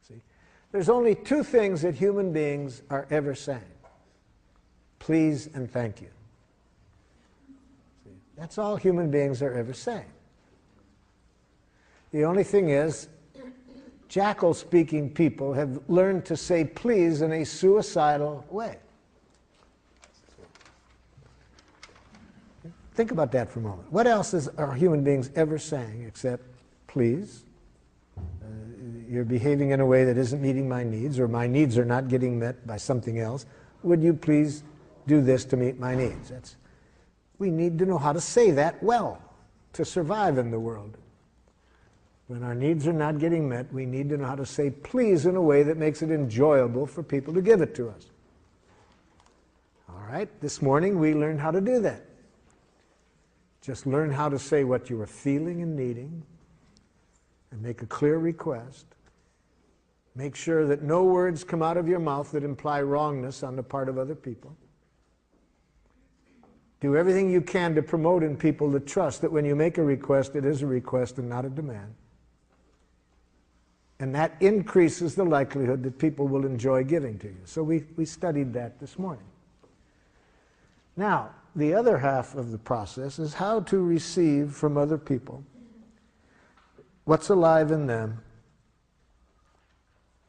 See? There's only two things that human beings are ever saying. Please and thank you. See? That's all human beings are ever saying. The only thing is, jackal-speaking people have learned to say please in a suicidal way. Think about that for a moment. What else are human beings ever saying except please? You're behaving in a way that isn't meeting my needs, or my needs are not getting met by something else. Would you please do this to meet my needs? We need to know how to say that well to survive in the world. When our needs are not getting met, we need to know how to say please in a way that makes it enjoyable for people to give it to us. All right, this morning we learned how to do that. Just learn how to say what you are feeling and needing, and make a clear request. Make sure that no words come out of your mouth that imply wrongness on the part of other people. Do everything you can to promote in people the trust that when you make a request, it is a request and not a demand. And that increases the likelihood that people will enjoy giving to you. So we studied that this morning. Now, the other half of the process is how to receive from other people what's alive in them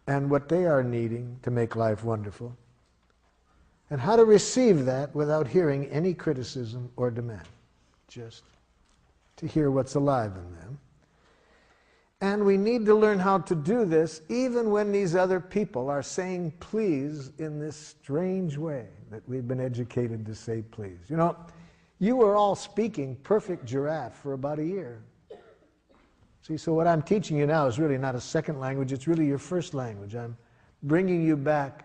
and what they are needing to make life wonderful, and how to receive that without hearing any criticism or demand, just to hear what's alive in them. And we need to learn how to do this even when these other people are saying please in this strange way that we've been educated to say please. You know, you were all speaking perfect giraffe for about a year. See, so what I'm teaching you now is really not a second language, it's really your first language. I'm bringing you back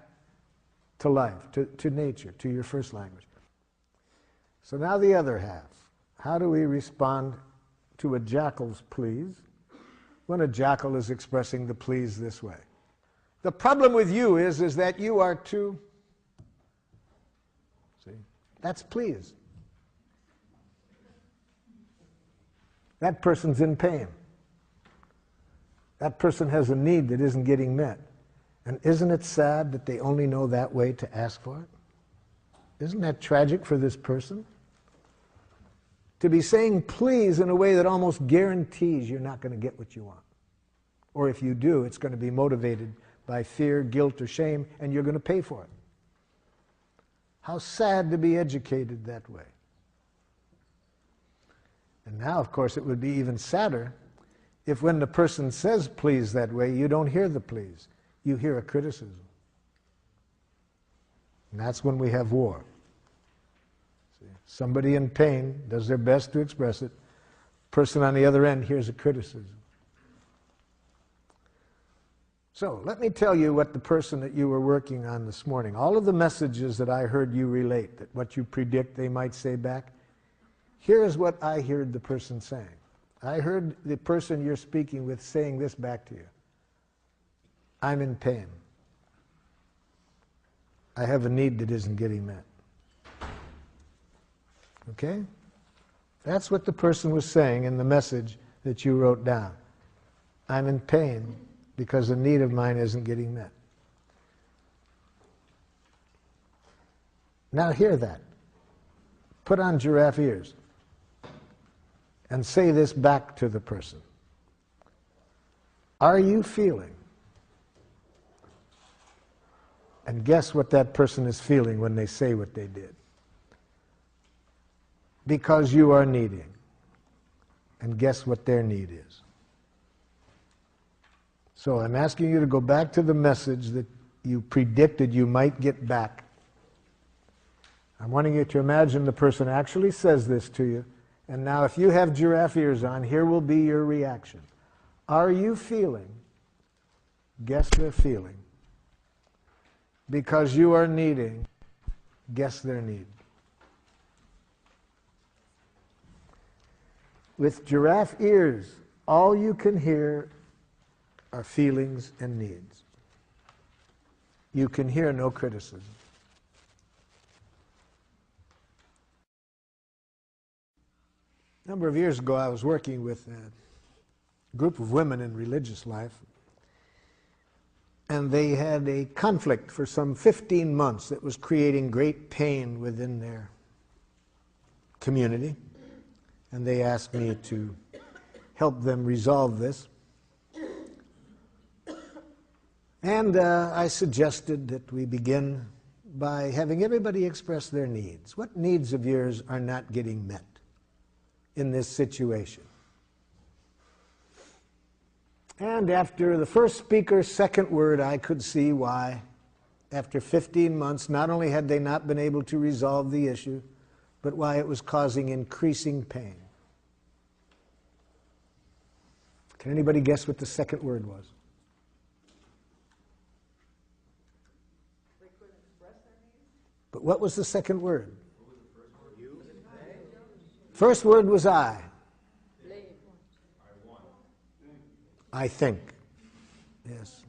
to life, to nature, to your first language. So now the other half. How do we respond to a jackal's please when a jackal is expressing the please this way? The problem with you is that you are too, see, that's please. That person's in pain. That person has a need that isn't getting met. And isn't it sad that they only know that way to ask for it? Isn't that tragic for this person? To be saying please in a way that almost guarantees you're not going to get what you want. Or if you do, it's going to be motivated by fear, guilt, or shame, and you're going to pay for it. How sad to be educated that way. And now, of course, it would be even sadder if when the person says please that way, you don't hear the please. You hear a criticism. And that's when we have war. See? Somebody in pain does their best to express it. Person on the other end hears a criticism. So let me tell you what the person that you were working on this morning, all of the messages that I heard you relate, that what you predict they might say back, here's what I heard the person saying. I heard the person you're speaking with saying this back to you. I'm in pain. I have a need that isn't getting met. Okay? That's what the person was saying in the message that you wrote down. I'm in pain because a need of mine isn't getting met. Now hear that. Put on giraffe ears and say this back to the person. Are you feeling? And guess what that person is feeling when they say what they did. Because you are needing. And guess what their need is. So I'm asking you to go back to the message that you predicted you might get back. I'm wanting you to imagine the person actually says this to you. And now if you have giraffe ears on, here will be your reaction. Are you feeling? Guess their feeling. Because you are needing, guess their need. With giraffe ears, all you can hear are feelings and needs. You can hear no criticism. A number of years ago, I was working with a group of women in religious life. And they had a conflict for some 15 months that was creating great pain within their community. And they asked me to help them resolve this. And I suggested that we begin by having everybody express their needs. What needs of yours are not getting met in this situation? And after the first speaker's second word, I could see why, after 15 months, not only had they not been able to resolve the issue, but why it was causing increasing pain. Can anybody guess what the second word was? They couldn't express their needs? But what was the second word? What was the first word? You? First word was I. I think. Yes.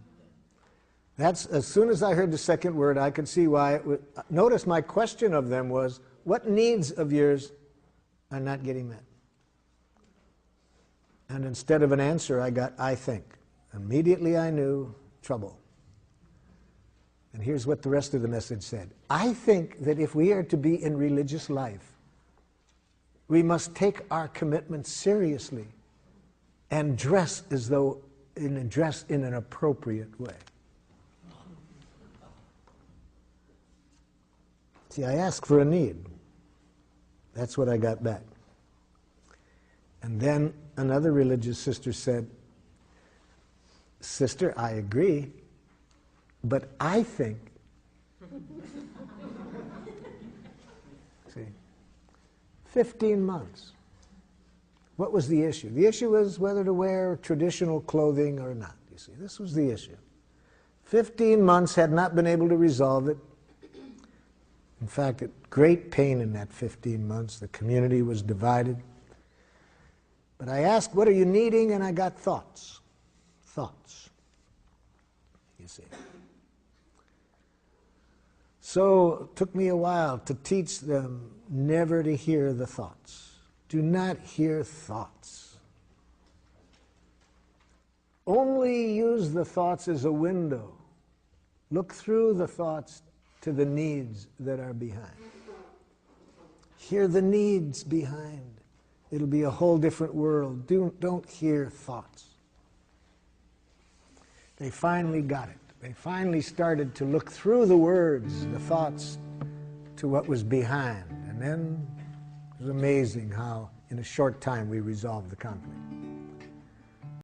That's, as soon as I heard the second word, I could see why it would. Notice my question of them was, what needs of yours are not getting met? And instead of an answer, I got, I think. Immediately I knew trouble. And here's what the rest of the message said. I think that if we are to be in religious life, we must take our commitment seriously and dress as though, dress in an appropriate way. See, I asked for a need. That's what I got back. And then another religious sister said, Sister, I agree, but I think. See, 15 months. What was the issue? The issue was whether to wear traditional clothing or not, you see. This was the issue. 15 months had not been able to resolve it. In fact, great pain in that 15 months. The community was divided. But I asked, what are you needing? And I got thoughts. Thoughts. You see. So it took me a while to teach them never to hear the thoughts. Do not hear thoughts. Only use the thoughts as a window. Look through the thoughts to the needs that are behind. Hear the needs behind. It'll be a whole different world. Don't hear thoughts. They finally got it. They finally started to look through the words, the thoughts, to what was behind. And then it was amazing how in a short time we resolved the conflict.